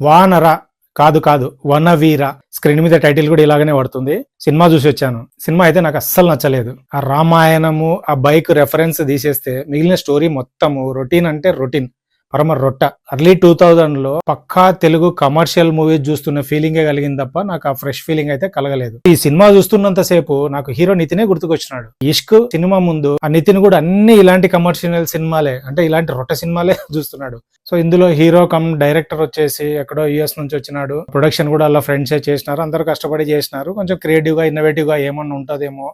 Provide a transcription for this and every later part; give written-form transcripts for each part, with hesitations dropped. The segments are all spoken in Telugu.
వానర కాదు కాదు వనవీర. స్క్రీన్ మీద టైటిల్ కూడా ఇలాగనే పడుతుంది. సినిమా చూసి వచ్చాను. సినిమా అయితే నాకు అస్సలు నచ్చలేదు. ఆ రామాయణము ఆ బైక్ రెఫరెన్స్ తీసేస్తే మిగిలిన స్టోరీ మొత్తము రొటీన్ అంటే రొటీన్, పరమ రొట్ట. అర్లీ 2000లో పక్కా తెలుగు కమర్షియల్ మూవీస్ చూస్తున్న ఫీలింగే కలిగింది తప్ప నాకు ఆ ఫ్రెష్ ఫీలింగ్ అయితే కలగలేదు. ఈ సినిమా చూస్తున్నంత సేపు నాకు హీరో నితినే గుర్తుకొచ్చినాడు. ఇష్క్ సినిమా ముందు ఆ నితిన్ కూడా అన్ని ఇలాంటి కమర్షియల్ సినిమాలే, అంటే ఇలాంటి రొట్ట సినిమాలే చూస్తున్నాడు. సో ఇందులో హీరో కమ్ డైరెక్టర్ వచ్చేసి ఎక్కడో యుఎస్ నుంచి వచ్చినాడు. ప్రొడక్షన్ కూడా అలా ఫ్రెండ్సే చేసినారు, అందరూ కష్టపడి చేసినారు. కొంచెం క్రియేటివ్ గా ఇన్నోవేటివ్ గా ఏమన్నా ఉంటుందేమో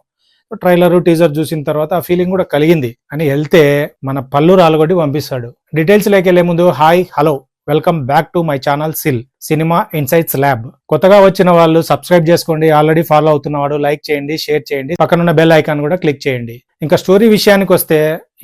ట్రైలర్ టీజర్ చూసిన తర్వాత ఆ ఫీలింగ్ కూడా కలిగింది అని వెళ్తే మన పళ్ళు రాలగొట్టి పంపిస్తాడు. డీటెయిల్స్ లేక వెళ్లే ముందు hi hello welcome back to my channel సిల్ సినిమా ఇన్సైట్స్ ల్యాబ్. కొత్తగా వచ్చిన వాళ్ళు సబ్స్క్రైబ్ చేసుకోండి, ఆల్రెడీ ఫాలో అవుతున్నవాడు లైక్ చేయండి, షేర్ చేయండి, పక్కనున్న బెల్ ఐకాన్ కూడా క్లిక్ చేయండి. ఇంకా స్టోరీ విషయానికి వస్తే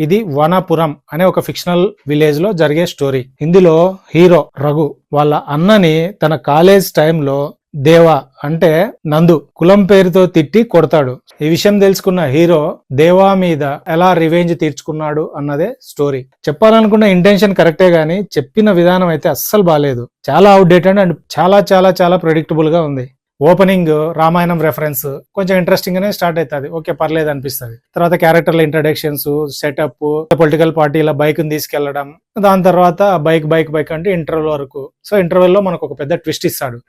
ఇది వనపురం అనే ఒక ఫిక్షనల్ విలేజ్ లో జరిగే స్టోరీ. ఇందులో హీరో రఘు వాళ్ళ అన్నని తన కాలేజ్ టైంలో దేవా అంటే నందు కులం పేరుతో తిట్టి కొడతాడు. ఈ విషయం తెలుసుకున్న హీరో దేవా మీద ఎలా రివెంజ్ తీర్చుకున్నాడు అన్నదే స్టోరీ. చెప్పాలనుకున్న ఇంటెన్షన్ కరెక్టే గానీ చెప్పిన విధానం అయితే అస్సలు బాలేదు. చాలా అవుట్డేటెడ్ అండ్ చాలా చాలా చాలా ప్రెడిక్టబుల్ గా ఉంది. ఓపెనింగ్ రామాయణం రెఫరెన్స్ కొంచెం ఇంట్రెస్టింగ్ గానే స్టార్ట్ అవుతుంది, ఓకే పర్లేదు అనిపిస్తుంది. తర్వాత క్యారెక్టర్ల ఇంట్రడక్షన్స్, సెటప్, పొలిటికల్ పార్టీల బైక్ ని తీసుకెళ్లడం, దాని తర్వాత బైక్ బైక్ బైక్ అంటే ఇంటర్వెల్ వరకు. సో ఇంటర్వెల్ లో మనకు ఒక పెద్ద ట్విస్ట్ ఇస్తాడు.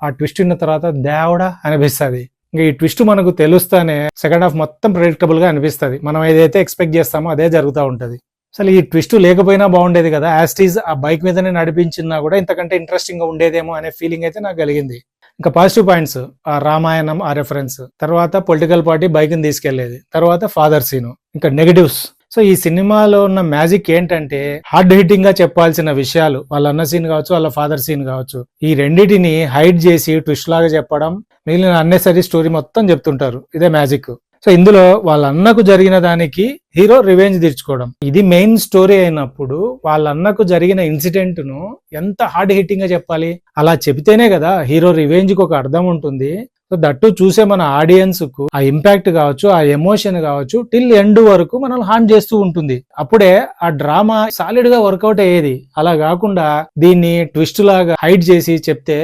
ఆ ట్విస్ట్ ఉన్న తర్వాత దేవుడా అనిపిస్తుంది. ఇంకా ఈ ట్విస్ట్ మనకు తెలుస్తానే సెకండ్ హాఫ్ మొత్తం ప్రెడిక్టబుల్ గా అనిపిస్తుంది. మనం ఏదైతే ఎక్స్పెక్ట్ చేస్తామో అదే జరుగుతూ ఉంటది. అసలు ఈ ట్విస్ట్ లేకపోయినా బాగుండేది కదా, యాస్టీజ్ ఆ బైక్ మీదనే నడిపించినా కూడా ఇంతకంటే ఇంట్రెస్టింగ్ గా ఉండేదేమో అనే ఫీలింగ్ అయితే నాకు కలిగింది. ఇంకా పాజిటివ్ పాయింట్స్ ఆ రామాయణం ఆ రెఫరెన్స్, తర్వాత పొలిటికల్ పార్టీ బైక్ ని తీసుకెళ్లేది, తర్వాత ఫాదర్ సీన్. ఇంకా నెగటివ్స్. సో ఈ సినిమాలో ఉన్న మ్యాజిక్ ఏంటంటే హార్డ్ హిట్టింగ్ గా చెప్పాల్సిన విషయాలు, వాళ్ళ అన్న సీన్ కావచ్చు, వాళ్ళ ఫాదర్ సీన్ కావచ్చు, ఈ రెండింటిని హైడ్ చేసి ట్విస్ట్ లాగా చెప్పడం, మిగిలిన అన్నెసరీ స్టోరీ మొత్తం చెప్తుంటారు. ఇదే మ్యాజిక్. సో ఇందులో వాళ్ళ అన్నకు జరిగిన దానికి హీరో రివెంజ్ తీర్చుకోవడం, ఇది మెయిన్ స్టోరీ అయినప్పుడు వాళ్ళ అన్నకు జరిగిన ఇన్సిడెంట్ ను ఎంత హార్డ్ హిట్టింగ్ గా చెప్పాలి. అలా చెబితేనే కదా హీరో రివెంజ్ కి ఒక అర్థం ఉంటుంది. సో దట్టు చూసే మన ఆడియన్స్ కు ఆ ఇంపాక్ట్ కావచ్చు, ఆ ఎమోషన్ కావచ్చు, టిల్ ఎండ్ వరకు మనం హాంట్ చేస్తూ ఉంటుంది. అప్పుడే ఆ డ్రామా సాలిడ్ గా వర్కౌట్ అయ్యేది. అలా కాకుండా దీన్ని ట్విస్ట్ లాగా హైడ్ చేసి చెప్తే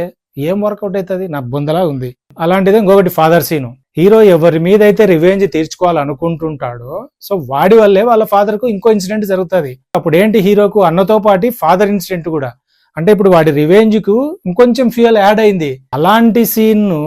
ఏం వర్కౌట్ అవుతుంది, నా బొందలా ఉంది. అలాంటిది ఇంకొకటి ఫాదర్ సీను. హీరో ఎవరి మీద అయితే రివెంజ్ తీర్చుకోవాలనుకుంటుంటాడో సో వాడి వల్లే వాళ్ళ ఫాదర్ కు ఇంకో ఇన్సిడెంట్ జరుగుతుంది. అప్పుడు ఏంటి, హీరోకు అన్నతో పాటు ఫాదర్ ఇన్సిడెంట్ కూడా, అంటే ఇప్పుడు వాడి రివెంజ్ కు ఇంకొంచెం ఫ్యూయల్ యాడ్ అయింది. అలాంటి సీన్ ను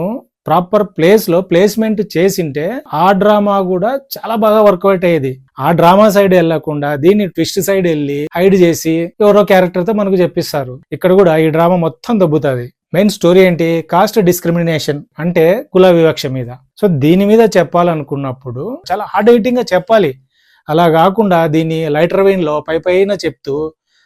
ప్రాపర్ ప్లేస్ లో ప్లేస్మెంట్ చేసింటే ఆ డ్రామా కూడా చాలా బాగా వర్కౌట్ అయ్యేది. ఆ డ్రామా సైడ్ వెళ్లకుండా దీన్ని ట్విస్ట్ సైడ్ వెళ్ళి హైడ్ చేసి ఎవరో క్యారెక్టర్ తో మనకు చెప్పిస్తారు. ఇక్కడ కూడా ఈ డ్రామా మొత్తం దొబ్బుతుంది. మెయిన్ స్టోరీ ఏంటి, కాస్ట్ డిస్క్రిమినేషన్ అంటే కుల వివక్ష మీద. సో దీని మీద చెప్పాలనుకున్నప్పుడు చాలా హార్డ్ హిట్టింగ్ గా చెప్పాలి. అలా కాకుండా దీన్ని లైటర్ వెయిన్ లో పైన చెప్తూ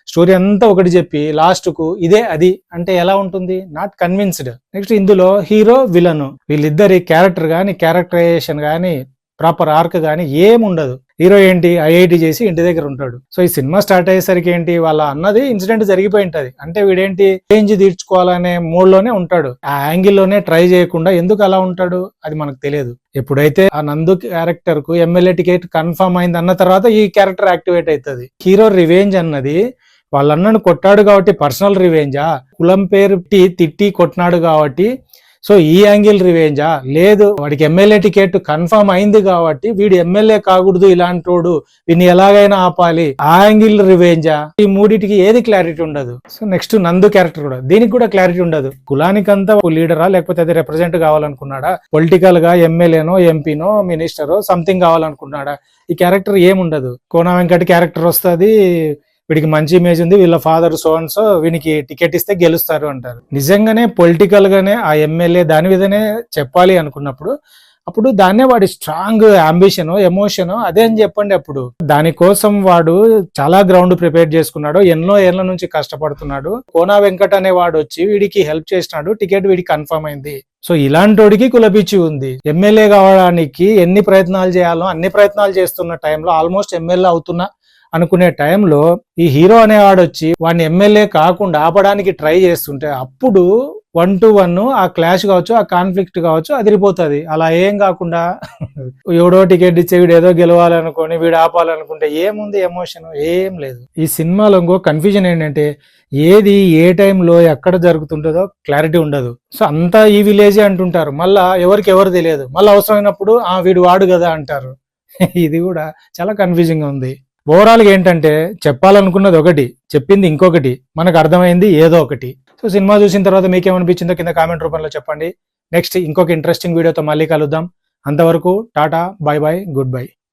స్టోరీ అంతా ఒకటి చెప్పి లాస్ట్ కు ఇదే అది అంటే ఎలా ఉంటుంది, నాట్ కన్విన్స్డ్. నెక్స్ట్ ఇందులో హీరో విలన్ వీళ్ళిద్దరి క్యారెక్టర్ గాని క్యారెక్టరైజేషన్ గాని ప్రాపర్ ఆర్క్ గాని ఏముండదు. హీరో ఏంటి ఐఐటి చేసి ఇంటి దగ్గర ఉంటాడు. సో ఈ సినిమా స్టార్ట్ అయ్యేసరికి ఏంటి, వాళ్ళ అన్నది ఇన్సిడెంట్ జరిగిపోయి ఉంటది. అంటే వీడేంటి చేంజ్ తీర్చుకోవాలనే మూడ్ లోనే ఉంటాడు. ఆ యాంగిల్ లోనే ట్రై చేయకుండా ఎందుకు అలా ఉంటాడు అది మనకు తెలియదు. ఎప్పుడైతే ఆ నందు క్యారెక్టర్ కు ఎమ్మెల్యే టికెట్ కన్ఫర్మ్ అయింది అన్న తర్వాత ఈ క్యారెక్టర్ యాక్టివేట్ అవుతుంది. హీరో రివెంజ్ అన్నది వాళ్ళ అన్నను కొట్టాడు కాబట్టి పర్సనల్ రివెంజా, కులం పేరు తిట్టి కొట్టినాడు కాబట్టి సో ఈ యాంగిల్ రివెంజా, లేదు వాడికి ఎమ్మెల్యే టికెట్ కన్ఫర్మ్ అయింది కాబట్టి వీడు ఎమ్మెల్యే కాకూడదు, ఇలాంటోడు వీడిని ఎలాగైనా ఆపాలి, ఆ యాంగిల్ రివెంజా, ఈ మూడిటికి ఏది క్లారిటీ ఉండదు. సో నెక్స్ట్ నందు క్యారెక్టర్ కూడా, దీనికి కూడా క్లారిటీ ఉండదు. కులానికంతా లీడరా లేకపోతే అది రిప్రజెంట్ కావాలనుకున్నాడా, పొలిటికల్ గా ఎమ్మెల్యేనో ఎంపీనో మినిస్టరో సంథింగ్ కావాలనుకున్నాడా, ఈ క్యారెక్టర్ ఏముండదు. కోన వెంకట క్యారెక్టర్ వస్తుంది, వీడికి మంచి ఇమేజ్ ఉంది, వీళ్ళ ఫాదర్ సో వీనికి టికెట్ ఇస్తే గెలుస్తారు అంటారు. నిజంగానే పొలిటికల్ గానే ఆ ఎమ్మెల్యే దాని మీదనే చెప్పాలి అనుకున్నప్పుడు అప్పుడు దాన్నే వాడి స్ట్రాంగ్ అంబిషన్ ఎమోషన్ అదే అని చెప్పండి. అప్పుడు దానికోసం వాడు చాలా గ్రౌండ్ ప్రిపేర్ చేసుకున్నాడు, ఎన్నో ఏళ్ల నుంచి కష్టపడుతున్నాడు. కోన వెంకట్ అనే వాడు వచ్చి వీడికి హెల్ప్ చేసినాడు, టికెట్ వీడికి కన్ఫర్మ్ అయింది. సో ఇలాంటోడికి కులపిచ్చి ఉంది. ఎమ్మెల్యే కావడానికి ఎన్ని ప్రయత్నాలు చేయాలో అన్ని ప్రయత్నాలు చేస్తున్న టైంలో ఆల్మోస్ట్ ఎమ్మెల్యే అవుతున్నా అనుకునే టైంలో ఈ హీరో అనేవాడు వచ్చి వాడిని ఎమ్మెల్యే కాకుండా ఆపడానికి ట్రై చేస్తుంటే అప్పుడు 1-1 ఆ క్లాష్ కావచ్చు, ఆ కాన్ఫ్లిక్ట్ కావచ్చు, అదిరిపోతుంది. అలా ఏం కాకుండా ఎవడో టికెట్ ఇచ్చే వీడు ఏదో గెలవాలనుకోని వీడు ఆపాలనుకుంటే ఏముంది ఎమోషన్, ఏం లేదు. ఈ సినిమాలో ఇంకో కన్ఫ్యూజన్ ఏంటంటే ఏది ఏ టైంలో ఎక్కడ జరుగుతుంటుందో క్లారిటీ ఉండదు. సో అంతా ఈ విలేజే అంటుంటారు, మళ్ళా ఎవరికి ఎవరు తెలియదు. మళ్ళీ అవసరమైనప్పుడు వీడు వాడు కదా అంటారు. ఇది కూడా చాలా కన్ఫ్యూజింగ్ గా ఉంది. ఓవరాల్ గా ఏంటంటే చెప్పాలనుకున్నది ఒకటి, చెప్పింది ఇంకొకటి, మనకు అర్థమైంది ఏదో ఒకటి. సో సినిమా చూసిన తర్వాత మీకేమనిపించిందో కింద కామెంట్ రూపంలో చెప్పండి. నెక్స్ట్ ఇంకొక ఇంట్రెస్టింగ్ వీడియోతో మళ్ళీ కలుద్దాం. అంతవరకు Tata, by by, good bye.